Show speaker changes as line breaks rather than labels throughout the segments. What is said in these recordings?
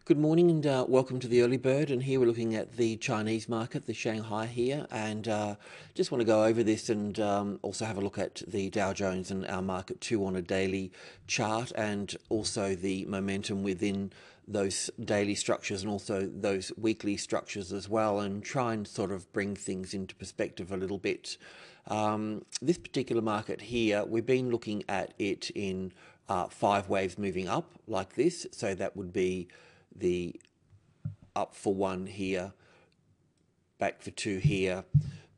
Good morning and welcome to the early bird. And here we're looking at the Chinese market, the Shanghai here, and just want to go over this and also have a look at the Dow Jones and our market too on a daily chart, and also the momentum within those daily structures and also those weekly structures as well, and try and sort of bring things into perspective a little bit. This particular market here, we've been looking at it in 5 waves moving up like this, so that would be the up for 1 here, back for 2 here,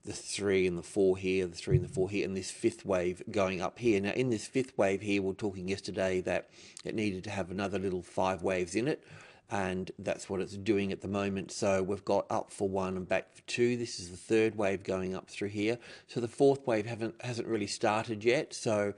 the 3 and the 4 here, the 3 and the 4 here, and this 5th wave going up here. Now in this 5th wave here, we were talking yesterday that it needed to have another little 5 waves in it, and that's what it's doing at the moment. So we've got up for 1 and back for 2. This is the 3rd wave going up through here. So the 4th wave hasn't really started yet, so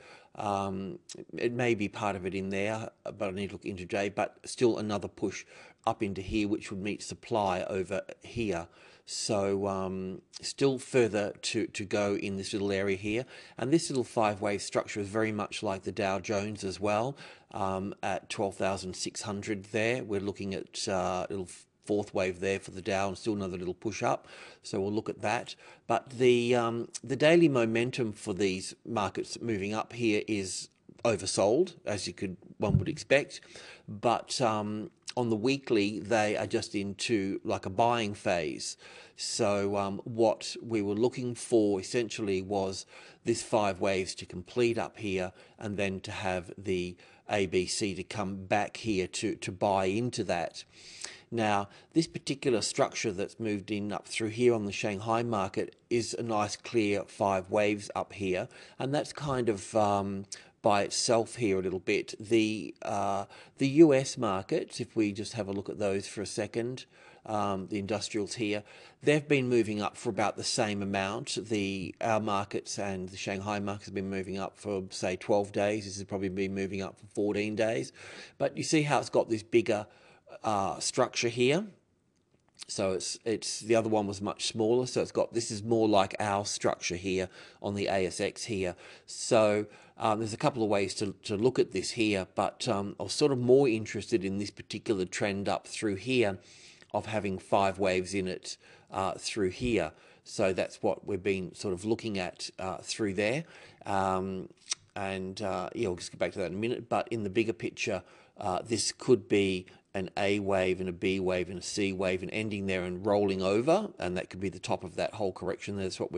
it may be part of it in there, but I need to look into intraday. But still another push up into here, which would meet supply over here. So still further to go in this little area here. And this little 5-wave structure is very much like the Dow Jones as well, at 12,600 there. We're looking at little 4th wave there for the Dow, and still another little push up. So we'll look at that. But the daily momentum for these markets moving up here is oversold, as one would expect. But on the weekly, they are just into like a buying phase. So what we were looking for essentially was this 5 waves to complete up here, and then to have the ABC to come back here to buy into that. Now, this particular structure that's moved in up through here on the Shanghai market is a nice clear 5 waves up here, and that's kind of by itself here a little bit. The US markets, if we just have a look at those for a second, the industrials here, they've been moving up for about the same amount. Our markets and the Shanghai markets have been moving up for, say, 12 days. This has probably been moving up for 14 days. But you see how it's got this bigger structure here. So it's the other one was much smaller, so this is more like our structure here on the ASX here. So there's a couple of ways to look at this here, but I was sort of more interested in this particular trend up through here of having 5 waves in it through here. So that's what we've been sort of looking at through there. Yeah, we'll just get back to that in a minute. But in the bigger picture, this could be an A wave and a B wave and a C wave, and ending there and rolling over, and that could be the top of that whole correction. That's what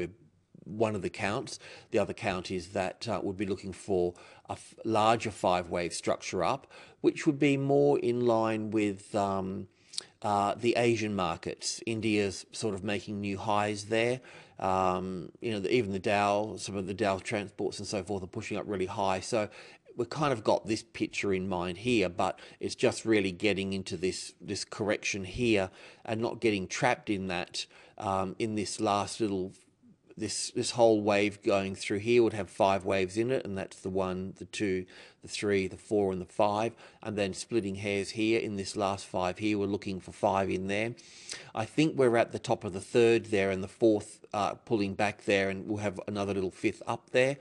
one of the counts. The other count is that we'd be looking for a larger 5-wave structure up, which would be more in line with the Asian markets. India's sort of making new highs there. Even the Dow, some of the Dow transports and so forth are pushing up really high. So we've kind of got this picture in mind here, but it's just really getting into this correction here and not getting trapped in that, in this last little, this whole wave going through here would have 5 waves in it, and that's the 1, the 2, the 3, the 4, and the 5, and then splitting hairs here in this last 5 here. We're looking for 5 in there. I think we're at the top of the 3rd there, and the 4th pulling back there, and we'll have another little 5th up there.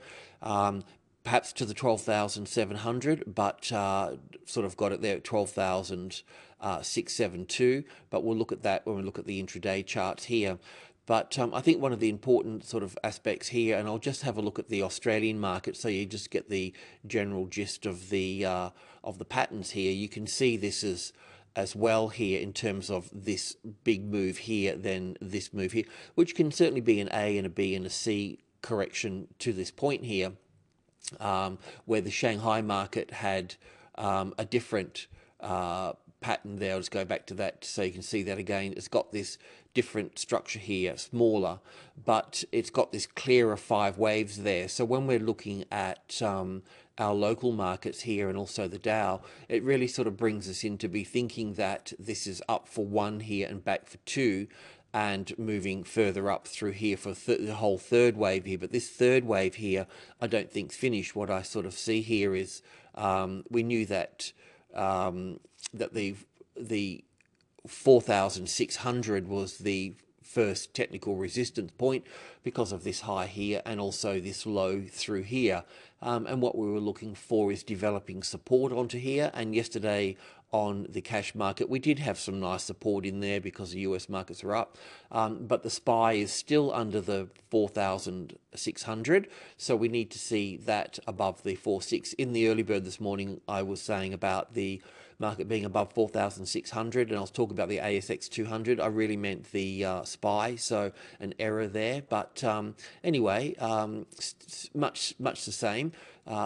Perhaps to the 12,700, but sort of got it there at 12,672. But we'll look at that when we look at the intraday charts here. But I think one of the important sort of aspects here, and I'll just have a look at the Australian market so you just get the general gist of the patterns here. You can see this as well here in terms of this big move here, then this move here, which can certainly be an A and a B and a C correction to this point here. Where the Shanghai market had a different pattern there. I'll just go back to that so you can see that again. It's got this different structure here, smaller, but it's got this clearer 5 waves there. So when we're looking at our local markets here and also the Dow, it really sort of brings us in to be thinking that this is up for 1 here and back for 2, and moving further up through here for the whole 3rd wave here. But this 3rd wave here, I don't think's finished. What I sort of see here is we knew that that the 4,600 was the first technical resistance point because of this high here and also this low through here. And what we were looking for is developing support onto here. And yesterday on the cash market. We did have some nice support in there because the US markets are up, but the SPY is still under the 4,600, so we need to see that above the 4.6. In the early bird this morning, I was saying about the market being above 4,600, and I was talking about the ASX 200. I really meant the SPY, so an error there. But anyway, much the same.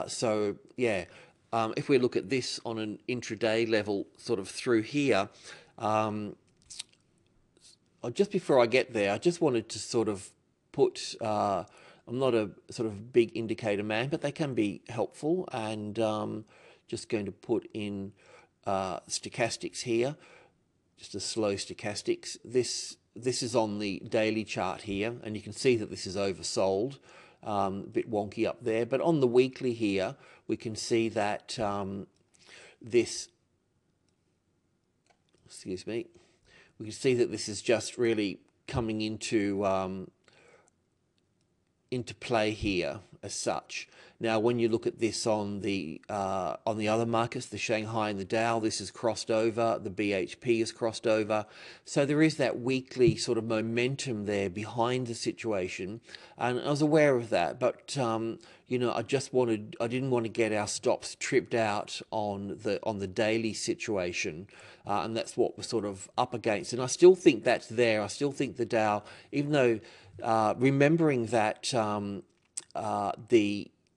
So yeah, if we look at this on an intraday level, sort of through here, just before I get there, I just wanted to sort of put. I'm not a sort of big indicator man, but they can be helpful, and just going to put in stochastics here, just a slow stochastics. This is on the daily chart here, and you can see that this is oversold, a bit wonky up there. But on the weekly here, we can see that this, excuse me, we can see that this is just really coming into play here as such. Now, when you look at this on the other markets, the Shanghai and the Dow, this has crossed over. The BHP has crossed over. So there is that weekly sort of momentum there behind the situation, and I was aware of that. But you know, I didn't want to get our stops tripped out on the daily situation, and that's what we're sort of up against. And I still think that's there. I still think the Dow, even though remembering that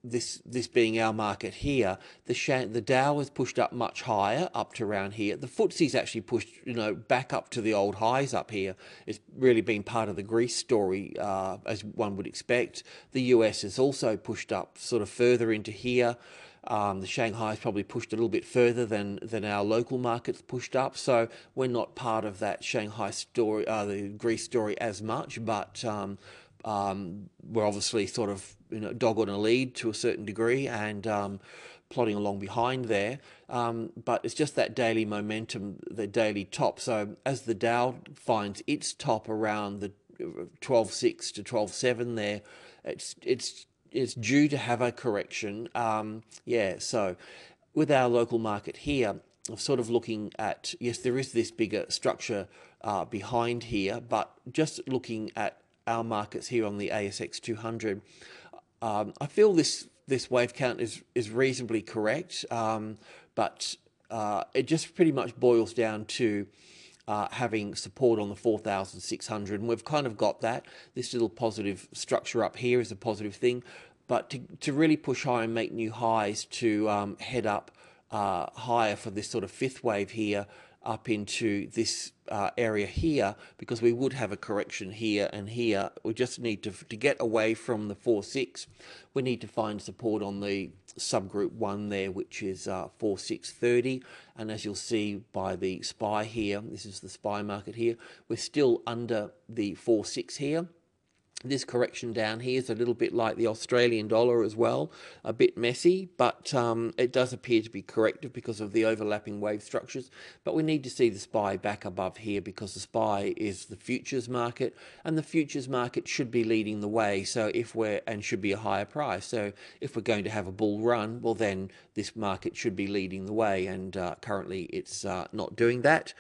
this being our market here, the Dow has pushed up much higher, up to around here. The FTSE's actually pushed, you know, back up to the old highs up here. It's really been part of the Greece story, as one would expect. The US has also pushed up sort of further into here. The Shanghai's probably pushed a little bit further than our local markets pushed up. So we're not part of that Shanghai story, the Greece story as much, but we're obviously sort of, you know, dog on a lead to a certain degree, and plodding along behind there. But it's just that daily momentum, the daily top. So as the Dow finds its top around the 12.6 to 12.7 there, it's due to have a correction. Yeah, so with our local market here, I'm sort of looking at, yes, there is this bigger structure behind here, but just looking at our markets here on the ASX 200, I feel this wave count is reasonably correct, but it just pretty much boils down to having support on the 4,600, and we've kind of got that. This little positive structure up here is a positive thing, but to really push high and make new highs, to head up higher for this sort of fifth wave here, up into this area here, because we would have a correction here and here. We just need to get away from the 4.6. We need to find support on the subgroup 1 there, which is 4.630, and as you'll see by the SPY here, this is the SPY market here, we're still under the 4.6 here. This correction down here is a little bit like the Australian dollar as well, a bit messy, but it does appear to be corrective because of the overlapping wave structures. But we need to see the SPY back above here, because the SPY is the futures market, and the futures market should be leading the way. So and should be a higher price. So if we're going to have a bull run, well then this market should be leading the way, and currently it's not doing that.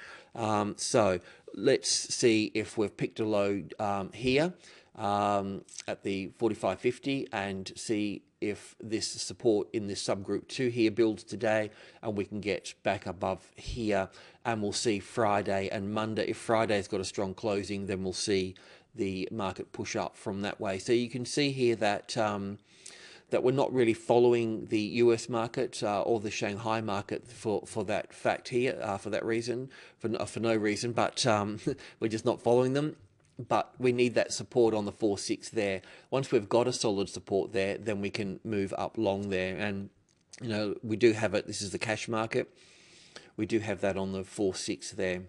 So let's see if we've picked a low here at the 45.50, and see if this support in this subgroup 2 here builds today, and we can get back above here, and we'll see Friday and Monday. If Friday's got a strong closing, then we'll see the market push up from that way. So you can see here that that we're not really following the US market or the Shanghai market for that fact here, for that reason, for no reason, but we're just not following them. But we need that support on the 4.6 there. Once we've got a solid support there, then we can move up long there. And, you know, we do have it. This is the cash market. We do have that on the 4.6 there.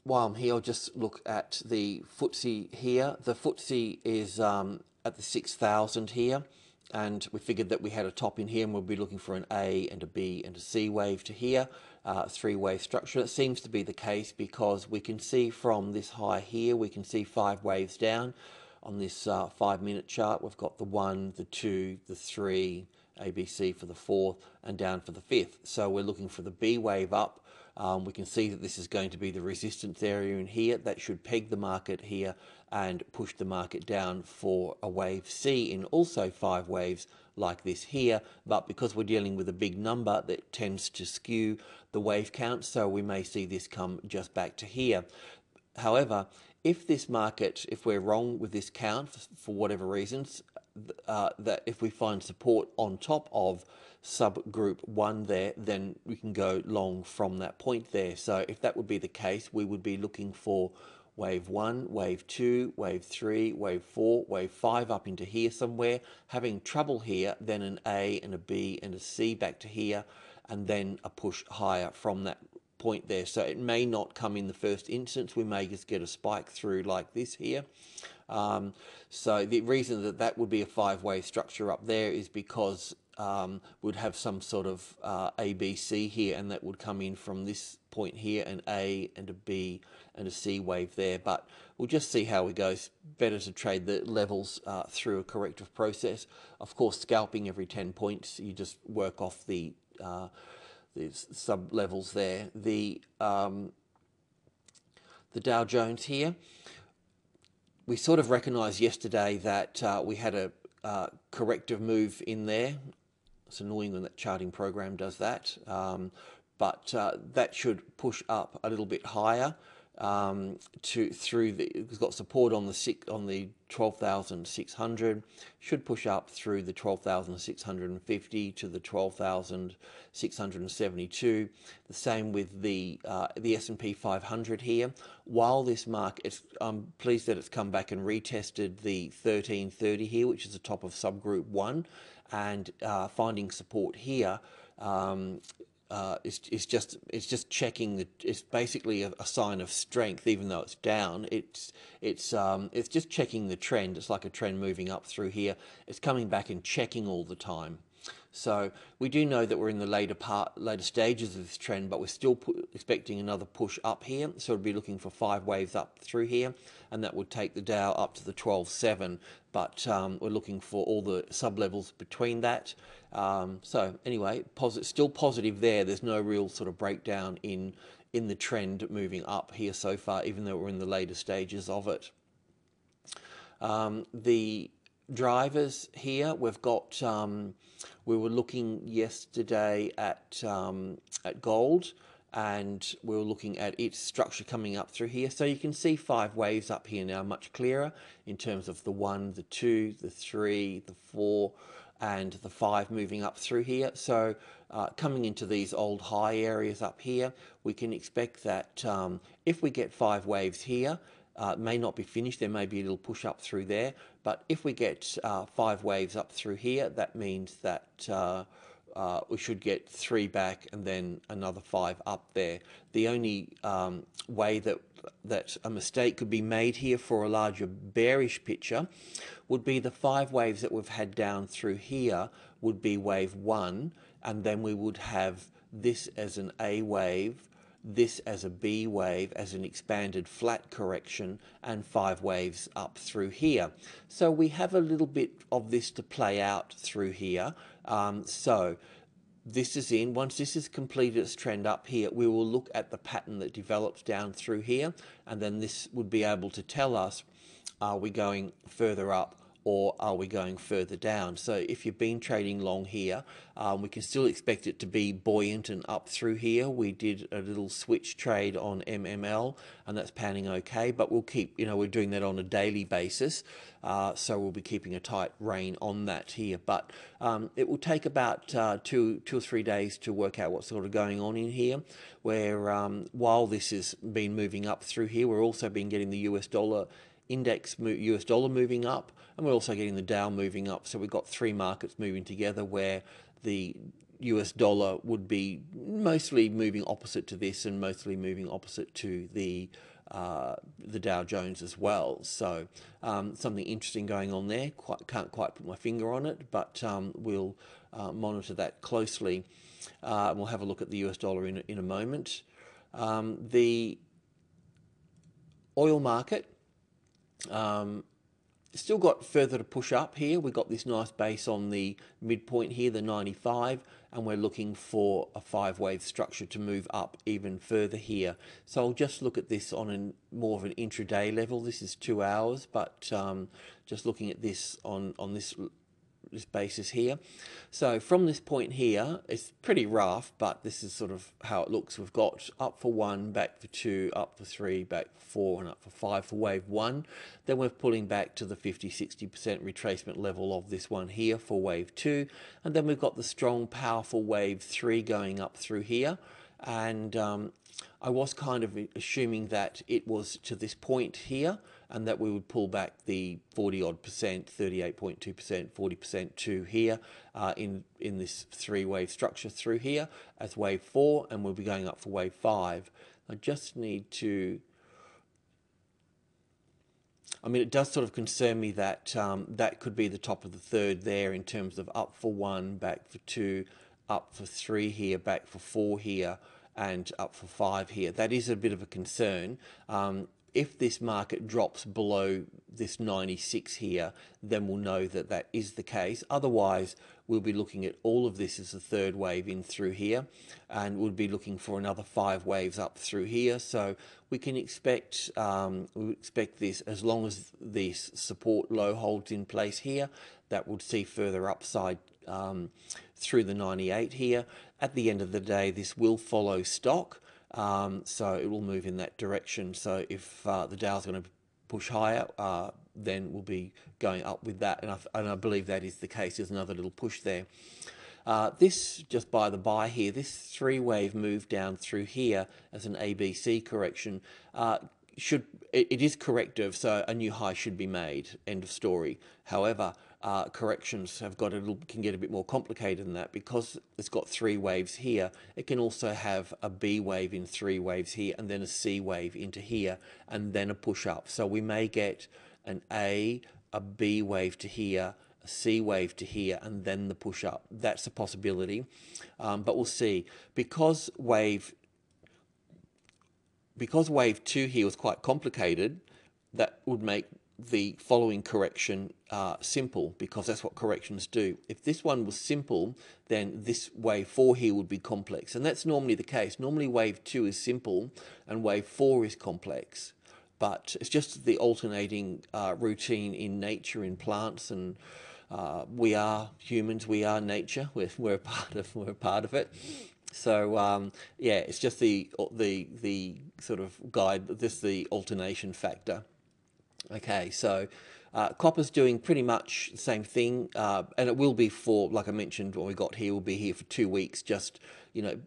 While I'm here, I'll just look at the FTSE here. The FTSE is at the 6,000 here, and we figured that we had a top in here, and we'll be looking for an A and a B and a C wave to here, three-wave structure. It seems to be the case, because we can see from this high here, we can see 5 waves down on this 5-minute chart. We've got the 1, the 2, the 3, ABC for the fourth, and down for the fifth. So we're looking for the B wave up. We can see that this is going to be the resistance area in here. That should peg the market here and push the market down for a wave C in also 5 waves like this here. But because we're dealing with a big number, that tends to skew the wave count, so we may see this come just back to here. However, if this market, if we're wrong with this count for whatever reasons, that if we find support on top of subgroup 1 there, then we can go long from that point there. So if that would be the case, we would be looking for wave 1, wave 2, wave 3, wave 4, wave 5 up into here somewhere, having trouble here, then an A and a B and a C back to here, and then a push higher from that point there. So it may not come in the first instance. We may just get a spike through like this here. So the reason that that would be a 5-wave structure up there is because we'd have some sort of ABC here, and that would come in from this point here, an A and a B and a C wave there. But we'll just see how it goes. Better to trade the levels through a corrective process. Of course, scalping every 10 points, you just work off the sub levels there. The Dow Jones here, we sort of recognized yesterday that we had a corrective move in there. It's annoying when that charting program does that, but that should push up a little bit higher it's got support on the 12,600, should push up through the 12,650 to the 12,672. The same with the S&P 500 here. While this market, I'm pleased that it's come back and retested the 1330 here, which is the top of subgroup 1, and finding support here. It's just checking it's basically a sign of strength, even though it's down. It's just checking the trend. It's like a trend moving up through here. It's coming back and checking all the time. So we do know that we're in the later stages of this trend, but we're still expecting another push up here. So we'll be looking for 5 waves up through here, and that would take the Dow up to the 12.7. But we're looking for all the sub-levels between that. So anyway, still positive there. There's no real sort of breakdown in the trend moving up here so far, even though we're in the later stages of it. The drivers here, we've got, we were looking yesterday at gold, and we were looking at its structure coming up through here. So you can see 5 waves up here now, much clearer in terms of the 1, the 2, the 3, the 4, and the 5 moving up through here. So coming into these old high areas up here, we can expect that if we get 5 waves here, it may not be finished, there may be a little push up through there, but if we get 5 waves up through here, that means that we should get 3 back and then another 5 up there. The only way that a mistake could be made here for a larger bearish picture would be the 5 waves that we've had down through here would be wave 1, and then we would have this as an A wave, this as a B wave, as an expanded flat correction, and 5 waves up through here. So we have a little bit of this to play out through here. So this is in. Once this has completed its trend up here, we will look at the pattern that develops down through here, and then this would be able to tell us, are we going further up or are we going further down? So if you've been trading long here, we can still expect it to be buoyant and up through here. We did a little switch trade on MML, and that's panning okay, but we'll keep, we're doing that on a daily basis, so we'll be keeping a tight rein on that here. But it will take about 2 or 3 days to work out what's sort of going on in here, where while this has been moving up through here, we're also been getting the US dollar index, US dollar moving up, and we're also getting the Dow moving up. So we've got 3 markets moving together, where the US dollar would be mostly moving opposite to this and mostly moving opposite to the Dow Jones as well. So something interesting going on there. Can't quite put my finger on it, but we'll monitor that closely. We'll have a look at the US dollar in a moment. The oil market, Still got further to push up here. We've got this nice base on the midpoint here, the 95, and we're looking for a 5-wave structure to move up even further here. So I'll just look at this on more of an intraday level. This is 2 hours, but just looking at this on this basis here. So from this point here, it's pretty rough, but this is sort of how it looks. We've got up for 1, back for 2, up for 3, back for 4, and up for 5 for wave 1. Then we're pulling back to the 50-60% retracement level of this one here for wave 2. And then we've got the strong, powerful wave 3 going up through here. And I was kind of assuming that it was to this point here, and that we would pull back the 40-odd%, 38.2%, 40% to here in this 3-wave structure through here as wave 4, and we'll be going up for wave 5. I just need to... I mean, it does sort of concern me that that could be the top of the third there in terms of up for 1, back for 2, up for 3 here, back for 4 here, and up for 5 here. That is a bit of a concern. If this market drops below this 96 here, then we'll know that that is the case. Otherwise, we'll be looking at all of this as a third wave in through here, and we'll be looking for another 5 waves up through here. So we can expect this, as long as this support low holds in place here, that would see further upside through the 98 here. At the end of the day, this will follow stock. So it will move in that direction. So if the Dow's going to push higher, then we'll be going up with that. And I believe that is the case. There's another little push there. This, just by the by here, this 3-wave move down through here as an ABC correction, it is corrective, so a new high should be made, end of story. However, corrections can get a bit more complicated than that, because it's got 3 waves here. It can also have a B wave in 3 waves here, and then a C wave into here, and then a push up. So we may get an A, a B wave to here, a C wave to here, and then the push up. That's a possibility, but we'll see. Because wave 2 here was quite complicated, that would make the following correction simple, because that's what corrections do. If this one was simple, then this wave 4 here would be complex, and that's normally the case. Normally wave 2 is simple and wave 4 is complex, but it's just the alternating routine in nature, in plants, and we are humans, we are nature, we're a part of it. So yeah, it's just the sort of guide, just the alternation factor. Okay, so copper's doing pretty much the same thing, and it will be for, like I mentioned, what we got here will be here for 2 weeks, just, you know,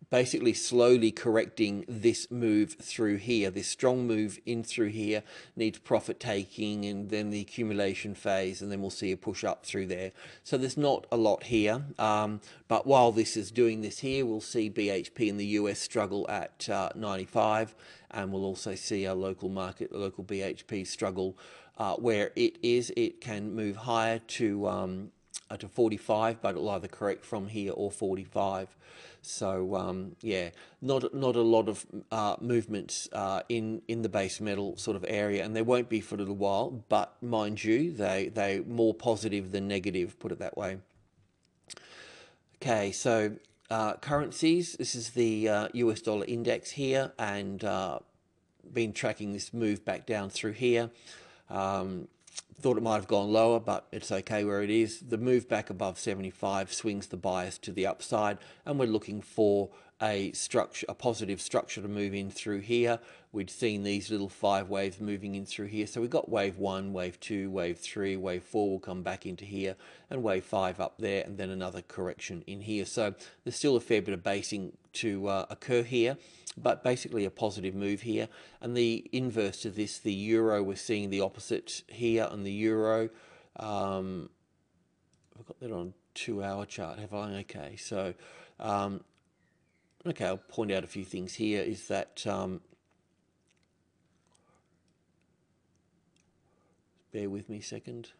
basically slowly correcting this move through here. This strong move in through here needs profit taking, and then the accumulation phase, and then we'll see a push up through there. So there's not a lot here, but while this is doing this here, we'll see BHP in the US struggle at 95, and we'll also see our local market, local BHP struggle where it can move higher to 45, but it'll either correct from here or 45. So yeah, not a lot of movements in the base metal sort of area, and there won't be for a little while. But mind you, they're more positive than negative, put it that way. Okay, so currencies. This is the US dollar index here, and been tracking this move back down through here. Thought it might have gone lower, but it's okay where it is. The move back above 75 swings the bias to the upside, and we're looking for a positive structure to move in through here. We'd seen these little 5 waves moving in through here. So we've got wave 1, wave 2, wave 3, wave 4 will come back into here, and wave 5 up there, and then another correction in here. So there's still a fair bit of basing to occur here, but basically a positive move here. And the inverse to this, the euro, we're seeing the opposite here on the euro. I've got that on 2-hour chart, have I? Okay, so okay, I'll point out a few things here. Is that bear with me a second.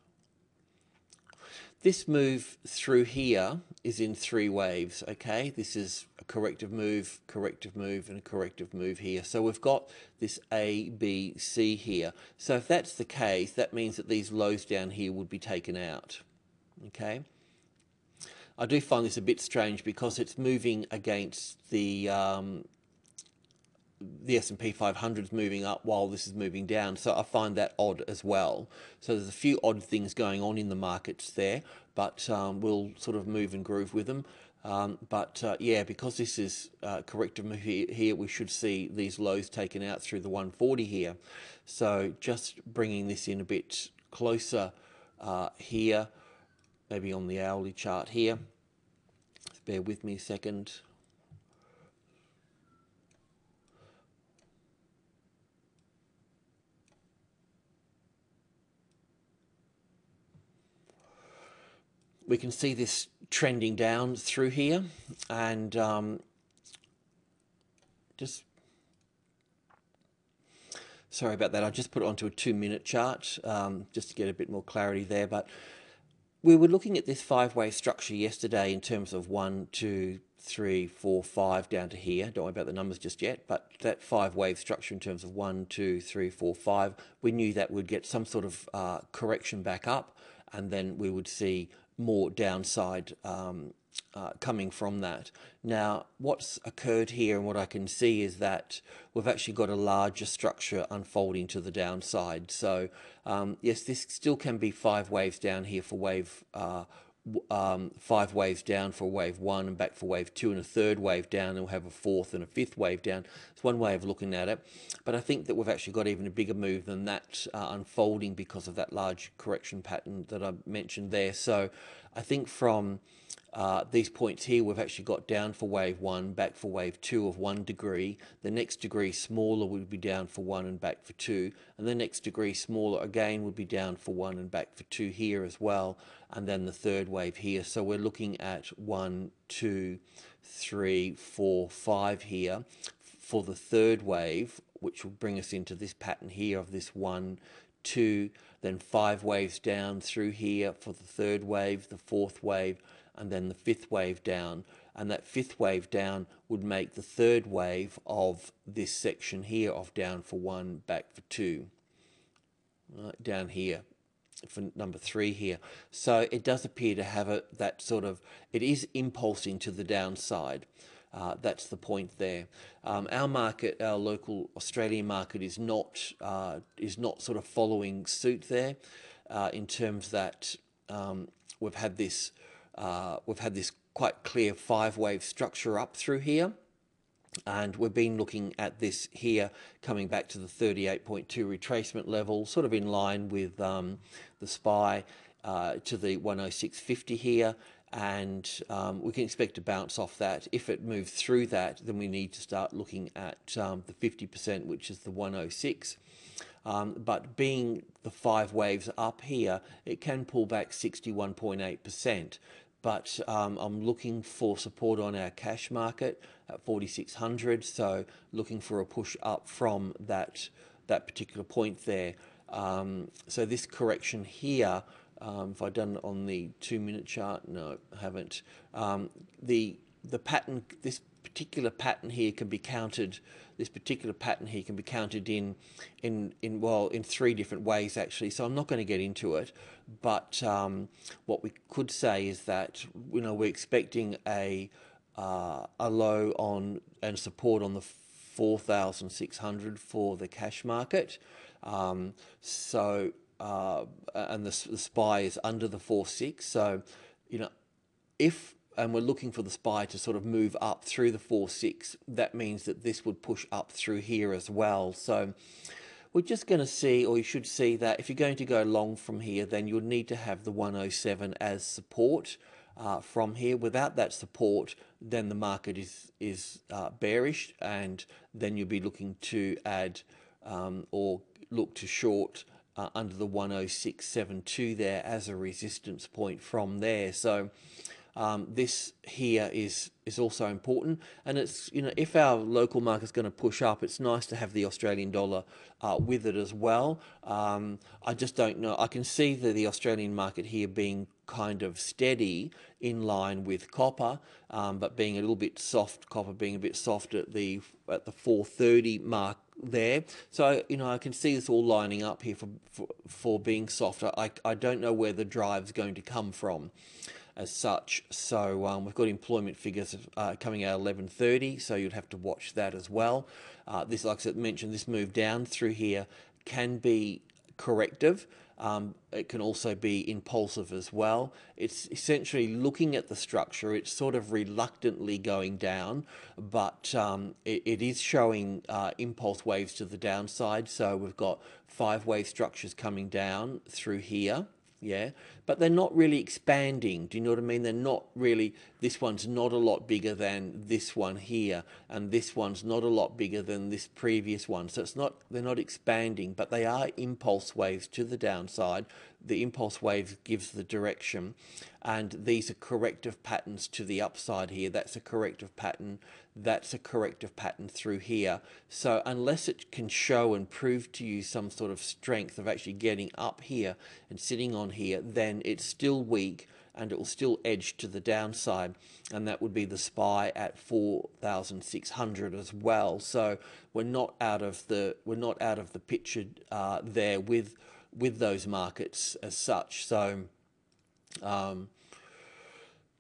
This move through here is in three waves, okay? This is a corrective move, and a corrective move here. So we've got this A, B, C here. So if that's the case, that means that these lows down here would be taken out, okay? I do find this a bit strange because it's moving against the S&P 500 is moving up while this is moving down, so I find that odd as well. So there's a few odd things going on in the markets there, but we'll sort of move and groove with them. Yeah, because this is corrective move here, we should see these lows taken out through the 140 here. So just bringing this in a bit closer here, maybe on the hourly chart here. Bear with me a second. We can see this trending down through here, and just sorry about that. I just put it onto a 2-minute chart just to get a bit more clarity there. But we were looking at this five-wave structure yesterday in terms of 1, 2, 3, 4, 5 down to here. Don't worry about the numbers just yet, but that five-wave structure in terms of 1, 2, 3, 4, 5, we knew that we'd get some sort of correction back up, and then we would see more downside coming from that. Now, what's occurred here and what I can see is that we've actually got a larger structure unfolding to the downside. So yes, this still can be 5 waves down here for wave 5 waves down for wave 1 and back for wave 2 and a third wave down, and we'll have a fourth and a fifth wave down. It's one way of looking at it, but I think that we've actually got even a bigger move than that unfolding because of that large correction pattern that I mentioned there. So I think from these points here, we've actually got down for wave 1, back for wave 2 of 1 degree. The next degree smaller would be down for 1 and back for 2. And the next degree smaller again would be down for 1 and back for 2 here as well. And then the third wave here. So we're looking at 1, 2, 3, 4, 5 here for the third wave, which will bring us into this pattern here of this 1, 2, then 5 waves down through here for the third wave, the fourth wave, and then the fifth wave down. And that fifth wave down would make the third wave of this section here of down for 1, back for 2, right, down here for number 3 here. So it does appear to have that sort of, it is impulsing to the downside. That's the point there. Our market, our local Australian market, is not sort of following suit there, in terms that we've had this quite clear 5-wave structure up through here, and we've been looking at this here coming back to the 38.2 retracement level, sort of in line with the SPY to the 106.50 here. And we can expect to bounce off that. If it moves through that, then we need to start looking at the 50%, which is the 106. But being the 5 waves up here, it can pull back 61.8%. But I'm looking for support on our cash market at 4,600. So looking for a push up from that particular point there. So this correction here, if I've done it on the 2-minute chart, no, I haven't. The pattern, this particular pattern here can be counted. This particular pattern here can be counted in 3 different ways actually. So I'm not going to get into it, but what we could say is that we're expecting a low on and support on the 4,600 for the cash market. And the SPY is under the 4.6. So, and we're looking for the SPY to sort of move up through the 4.6, that means that this would push up through here as well. So we're just going to see, or you should see, that if you're going to go long from here, then you'll need to have the 107 as support from here. Without that support, then the market is bearish, and then you'll be looking to add or look to short under the 106.72 there as a resistance point from there. So This here is also important, and it's, you know, if our local market's going to push up, it's nice to have the Australian dollar with it as well. I just don't know. I can see the Australian market here being kind of steady in line with copper, but being a little bit soft. Copper being a bit soft at the 430 mark there. So, you know, I can see this all lining up here for being soft. I don't know where the drive's going to come from as such. So we've got employment figures coming out 11:30, so you'd have to watch that as well. This, like I mentioned, this move down through here can be corrective. It can also be impulsive as well. It's essentially looking at the structure. It's sort of reluctantly going down, but it is showing impulse waves to the downside. So we've got 5-wave structures coming down through here. Yeah, but they're not really expanding. Do you know what I mean? They're not really, this one's not a lot bigger than this one here, and this one's not a lot bigger than this previous one. So it's not, they're not expanding, but they are impulse waves to the downside. The impulse wave gives the direction, and these are corrective patterns to the upside here. That's a corrective pattern. That's a corrective pattern through here. So unless it can show and prove to you some sort of strength of actually getting up here and sitting on here, then it's still weak and it will still edge to the downside, and that would be the SPY at 4,600 as well. So we're not out of the picture there with those markets as such. So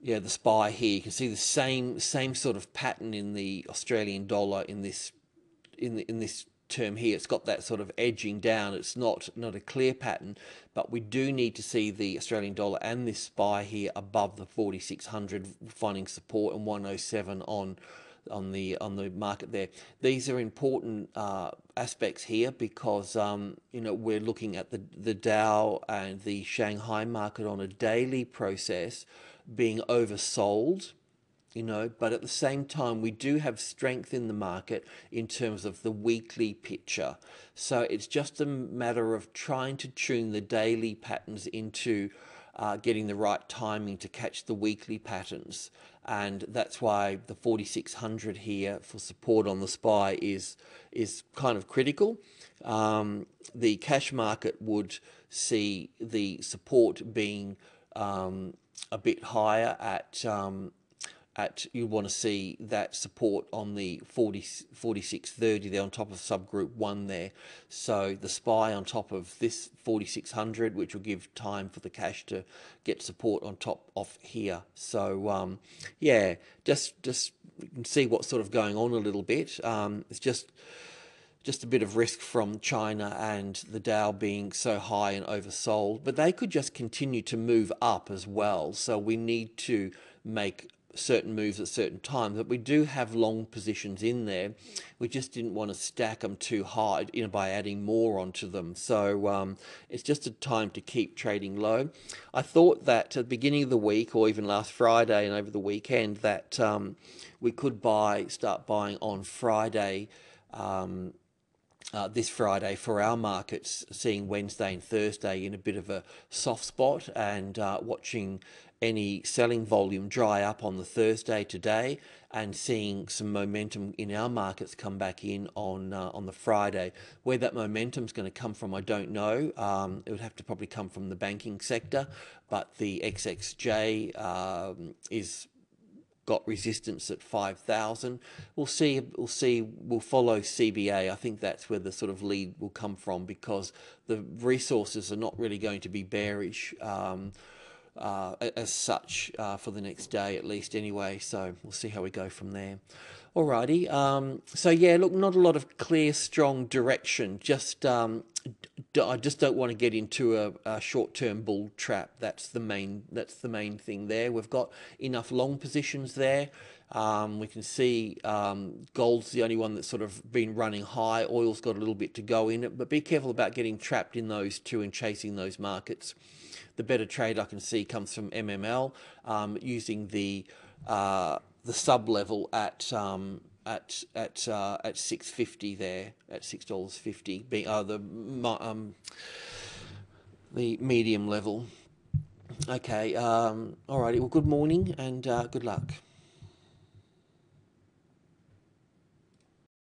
yeah, the SPY here, you can see the same sort of pattern in the Australian dollar in this term here. It's got that sort of edging down. It's not a clear pattern, but we do need to see the Australian dollar and this SPY here above the 4,600, finding support, and 107 on the market there. These are important aspects here because you know, we're looking at the Dow and the Shanghai market on a daily process being oversold, you know, but at the same time we do have strength in the market in terms of the weekly picture. So it's just a matter of trying to tune the daily patterns into getting the right timing to catch the weekly patterns, and that's why the 4,600 here for support on the SPY is kind of critical. The cash market would see the support being a bit higher at you want to see that support on the 4630 there on top of subgroup 1 there. So the SPY on top of this 4600, which will give time for the cash to get support on top of here. So yeah, just you can see what's sort of going on a little bit. It's just a bit of risk from China and the Dow being so high and oversold, but they could just continue to move up as well. So we need to make certain moves at certain times, but we do have long positions in there. We just didn't want to stack them too high, you know, by adding more onto them. So it's just a time to keep trading low. I thought that at the beginning of the week, or even last Friday and over the weekend, that we could start buying on Friday. This Friday for our markets, seeing Wednesday and Thursday in a bit of a soft spot, and watching any selling volume dry up on the Thursday today, and seeing some momentum in our markets come back in on the Friday. Where that momentum's going to come from, I don't know. It would have to probably come from the banking sector, but the XXJ is got resistance at 5,000. We'll see. We'll follow CBA. I think that's where the sort of lead will come from, because the resources are not really going to be bearish as such for the next day, at least anyway. So we'll see how we go from there. Alrighty. So yeah, look, not a lot of clear, strong direction. I just don't want to get into a short-term bull trap. That's the main thing there. We've got enough long positions there. We can see gold's the only one that's sort of been running high. Oil's got a little bit to go in it, but be careful about getting trapped in those two and chasing those markets. The better trade I can see comes from MML, using the sub level at 650 there, at $6.50, being the medium level. Okay. All righty. Well, good morning and good luck.